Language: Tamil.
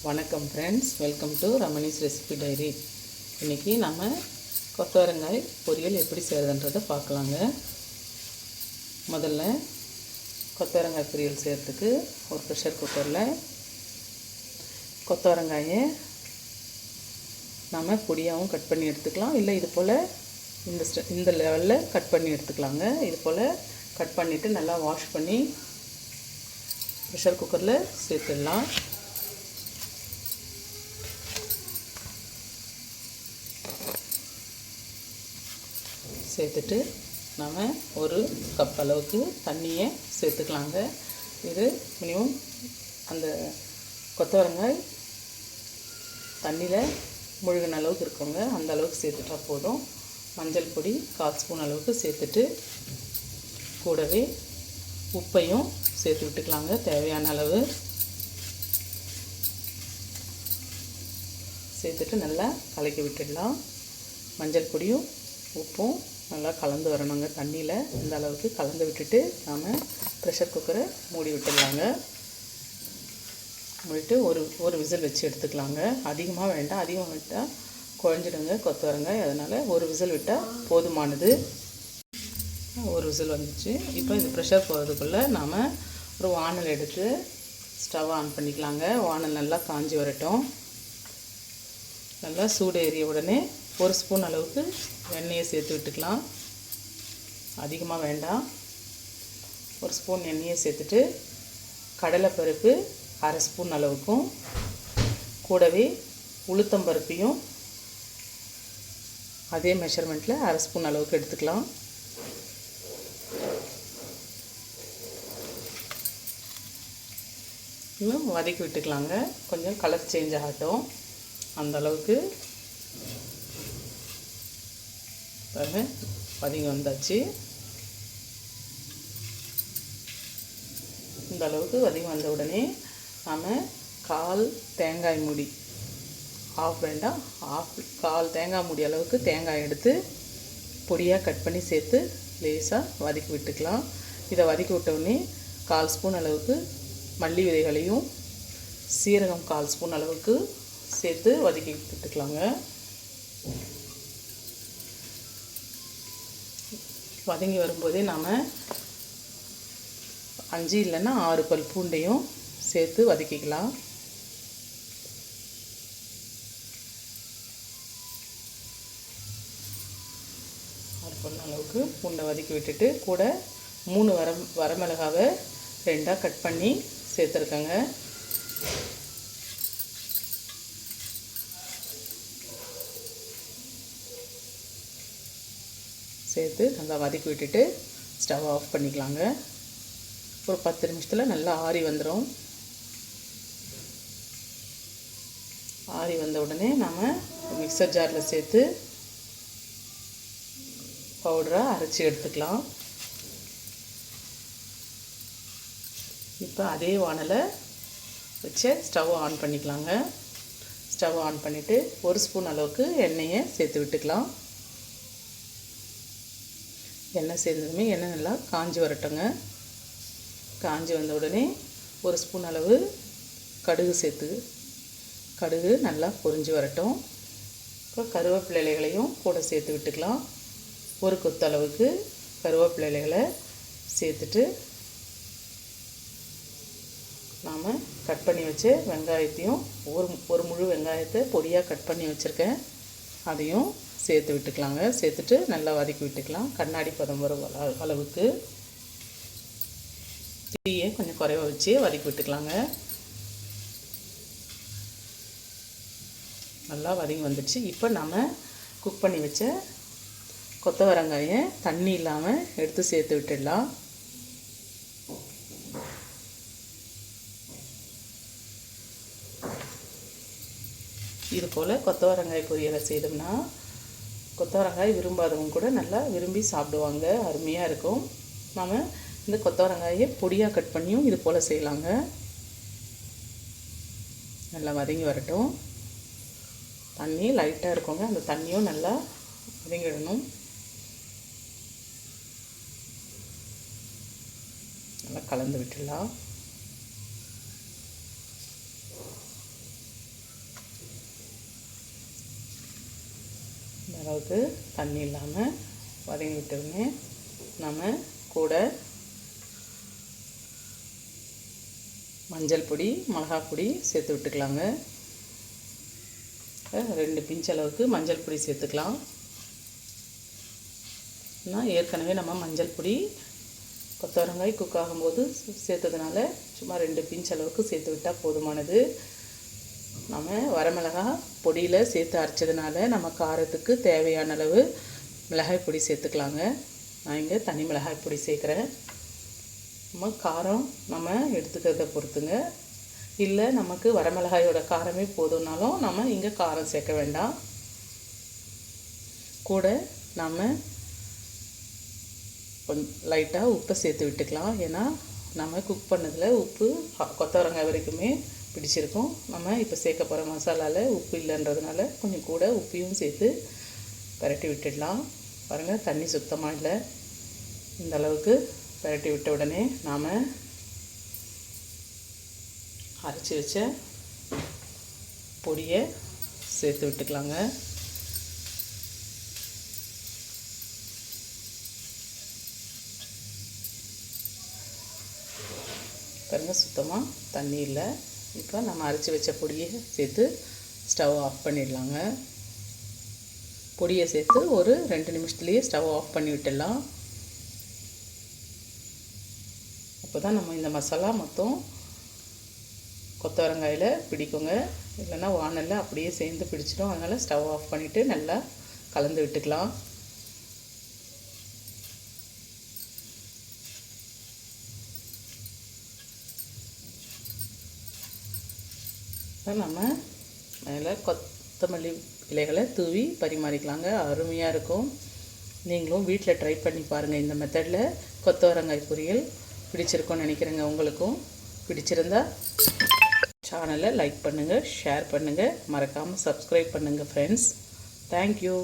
வணக்கம் friends, welcome to Ramani's recipe diary. இன்றைக்கி நம்ம கொத்தவரங்காய் பொரியல் எப்படி செய்கிறதுன்றதை பார்க்கலாங்க. முதல்ல கொத்தவரங்காய் பொரியல் செய்கிறதுக்கு ஒரு ப்ரெஷர் குக்கரில் கொத்தவரங்காயை நம்ம பொடியாகவும் கட் பண்ணி எடுத்துக்கலாம், இல்லை இது போல் இந்த லெவலில் கட் பண்ணி எடுத்துக்கலாங்க. இது போல் கட் பண்ணிவிட்டு நல்லா வாஷ் பண்ணி ப்ரெஷர் குக்கரில் சேர்த்துடலாம். சேர்த்துட்டு நம்ம ஒரு கப் அளவுக்கு தண்ணியை சேர்த்துக்கலாங்க. இது மினிமம் அந்த கொத்தவரங்காய் தண்ணியில் முழுகின அளவுக்கு இருக்குங்க, அந்த அளவுக்கு சேர்த்துட்டா போதும். மஞ்சள் பொடி 1/4 ஸ்பூன் அளவுக்கு சேர்த்துட்டு கூடவே உப்பையும் சேர்த்து விட்டுக்கலாங்க, தேவையான அளவு. சேர்த்துட்டு நல்லா கலக்கி விட்டுடலாம். மஞ்சள் பொடியும் உப்பும் நல்லா கலந்து வரணுங்க தண்ணியில். இந்த அளவுக்கு கலந்து விட்டுட்டு நாம் ப்ரெஷர் குக்கரை மூடி விட்டுடலாங்க. மூடிட்டு ஒரு விசில் வச்சு எடுத்துக்கலாங்க. அதிகமாக வேண்டாம், அதிகமாக விட்டால் குழஞ்சிடுங்க கொத்தவரங்காய், அதனால் ஒரு விசில் விட்டால் போதுமானது. ஒரு விசில் வந்துச்சு. இப்போ இது ப்ரெஷர் போகிறதுக்குள்ளே நாம் ஒரு வானல் எடுத்து ஸ்டவ் ஆன் பண்ணிக்கலாங்க. வானல் நல்லா காஞ்சி வரட்டும். நல்லா சூடு ஏறிய உடனே 1 ஸ்பூன் அளவுக்கு எண்ணெயை சேர்த்து விட்டுக்கலாம். அதிகமாக வேண்டாம். 1 ஸ்பூன் எண்ணெயை சேர்த்துட்டு கடலைப்பருப்பு 1/2 ஸ்பூன் அளவுக்கும் கூடவே உளுத்தம்பருப்பையும் அதே மெஷர்மெண்ட்டில் 1/2 ஸ்பூன் அளவுக்கு எடுத்துக்கலாம். இன்னும் வதக்கி விட்டுக்கலாங்க. கொஞ்சம் கலர் சேஞ்ச் ஆகட்டும். அந்த அளவுக்கு பாருங்கள், வதங்கி வந்தாச்சு. இந்த அளவுக்கு வதங்கி வந்த உடனே நாம் 1/4 தேங்காய் மூடி, ஆஃப் வேண்டாம், கால் தேங்காய் மூடி அளவுக்கு தேங்காய் எடுத்து பொடியாக கட் பண்ணி சேர்த்து லேசாக வதக்கி விட்டுக்கலாம். இதை வதக்கி விட்டோடனே 1/4 ஸ்பூன் அளவுக்கு மல்லி விதைகளையும் சீரகம் 1/4 ஸ்பூன் அளவுக்கு சேர்த்து வதக்கி விட்டுக்கலாங்க. வதங்கி வரும்போதே நாம் 5 இல்லைன்னா 6 பல் பூண்டையும் சேர்த்து வதக்கிக்கலாம். அளவுக்கு பூண்டை வதக்கி விட்டுட்டு கூட 3 வரமிளகாவை 2ஆக கட் பண்ணி சேர்த்துருக்கேங்க. சேர்த்து நல்லா வதக்கி விட்டுட்டு ஸ்டவ் ஆஃப் பண்ணிக்கலாங்க. ஒரு 10 நிமிஷத்தில் நல்லா ஆறி வந்துடும். ஆறி வந்த உடனே நாம் மிக்சர் ஜாரில் சேர்த்து பவுடராக அரைச்சி எடுத்துக்கலாம். இப்போ அதே வானலை வச்சு ஸ்டவ் ஆன் பண்ணிக்கலாங்க. ஸ்டவ் ஆன் பண்ணிவிட்டு 1 ஸ்பூன் அளவுக்கு எண்ணெயை சேர்த்து விட்டுக்கலாம். எண்ணெய் சேர்ந்ததுமே எண்ணெய் நல்லா காஞ்சி வரட்டுங்க. காஞ்சி வந்த உடனே 1 ஸ்பூன் அளவு கடுகு நல்லா பொரிஞ்சு வரட்டும். இப்போ கருவேப்பிலை இலைகளையும் கூட சேர்த்து விட்டுக்கலாம். 1 கொத்து அளவுக்கு கருவேப்பிலை இலைகளை சேர்த்துட்டு நாம் கட் பண்ணி வச்ச வெங்காயத்தையும் ஒரு முழு வெங்காயத்தை பொடியாக கட் பண்ணி வச்சுருக்கேன், அதையும் சேர்த்து விட்டுக்கலாங்க. சேர்த்துட்டு நல்லா வதக்கி விட்டுக்கலாம். கண்ணாடி பதம் வரும் அளவுக்கு தீயை கொஞ்சம் குறைவா வச்சு வதக்கி விட்டுக்கலாங்க. நல்லா வதங்கி வந்துடுச்சு. இப்போ நம்ம குக் பண்ணி வச்ச கொத்தவரங்காயை தண்ணி இல்லாமல் எடுத்து சேர்த்து விட்டுடலாம். இது போல் கொத்தவரங்காய் பொரியலை செய்தோம்னா கொத்தவரங்காய் விரும்பாதவங்க கூட நல்லா விரும்பி சாப்பிடுவாங்க, அருமையாக இருக்கும். நாம் இந்த கொத்தவரங்காயை பொடியாக கட் பண்ணியும் இது போல் செய்யலாங்க. நல்லா வதங்கி வரட்டும். தண்ணி லைட்டாக இருக்குங்க, அந்த தண்ணியும் நல்லா வதங்கிடணும். நல்லா கலந்து விட்டுடலாம். இந்த அளவுக்கு தண்ணி இல்லாமல் வதங்கி விட்டோடனே நம்ம கூட மஞ்சள் பொடி மிளகாய் பொடி சேர்த்து விட்டுக்கலாங்க. 2 பிஞ்ச் அளவுக்கு மஞ்சள் பொடி சேர்த்துக்கலாம். நான் ஏற்கனவே நம்ம மஞ்சள் பொடி கொத்தவரங்காய் குக் ஆகும்போது சேர்த்ததுனால சும்மா 2 பிஞ்ச் அளவுக்கு சேர்த்து விட்டால் போதுமானது. நம்ம வரமிளகாய் பொடியில் சேர்த்து அரைச்சதுனால நம்ம காரத்துக்கு தேவையான அளவு மிளகாய் பொடி சேர்த்துக்கலாங்க. நான் இங்கே தனி மிளகாய் பொடி சேர்க்குறேன். நம்ம காரம் நம்ம எடுத்துக்கிறத பொறுத்துங்க. இல்லை நமக்கு வரமிளகாயோட காரமே போதும்னாலும் நம்ம இங்கே காரம் சேர்க்க வேண்டாம். கூட நம்ம கொஞ்சம் லைட்டாக உப்பை சேர்த்து விட்டுக்கலாம். ஏன்னா நம்ம குக் பண்ணதில் உப்பு கொத்தவரங்காய் வரைக்குமே பிடிச்சிருக்கும். நம்ம இப்போ சேர்க்க போகிற மசாலாவில் உப்பு இல்லைன்றதுனால கொஞ்சம் கூட உப்பையும் சேர்த்து பரட்டி விட்டுடலாம். பாருங்கள், தண்ணி சுத்தமாக இல்லை. இந்த அளவுக்கு பரட்டி விட்ட உடனே நாம் அரைச்சி வச்ச பொடியை சேர்த்து விட்டுக்கலாங்க. பாருங்கள், சுத்தமாக தண்ணி இல்லை. இப்போ நம்ம அரைச்சி வச்ச பொடியை சேர்த்து ஸ்டவ் ஆஃப் பண்ணிடலாங்க. பொடியை சேர்த்து ஒரு 2 நிமிஷத்துலேயே ஸ்டவ் ஆஃப் பண்ணி விட்டுடலாம். அப்போ தான் நம்ம இந்த மசாலா மொத்தம் கொத்தவரங்காயில் பிடிக்குங்க. இல்லைன்னா வானலில் அப்படியே சேர்ந்து பிடிச்சிடும். அதனால் ஸ்டவ் ஆஃப் பண்ணிவிட்டு நல்லா கலந்து விட்டுக்கலாம். நம்ம மேலே கொத்தமல்லி இலைகளை தூவி பரிமாறிக்கலாங்க. அருமையாக இருக்கும். நீங்களும் வீட்டில் ட்ரை பண்ணி பாருங்கள். இந்த மெத்தடில் கொத்தவரங்காய் பொரியல் பிடிச்சிருக்கும்னு நினைக்கிறேங்க. உங்களுக்கும் பிடிச்சிருந்தா சேனலை லைக் பண்ணுங்கள், ஷேர் பண்ணுங்கள், மறக்காமல் சப்ஸ்கிரைப் பண்ணுங்கள் ஃப்ரெண்ட்ஸ். தேங்க்யூ.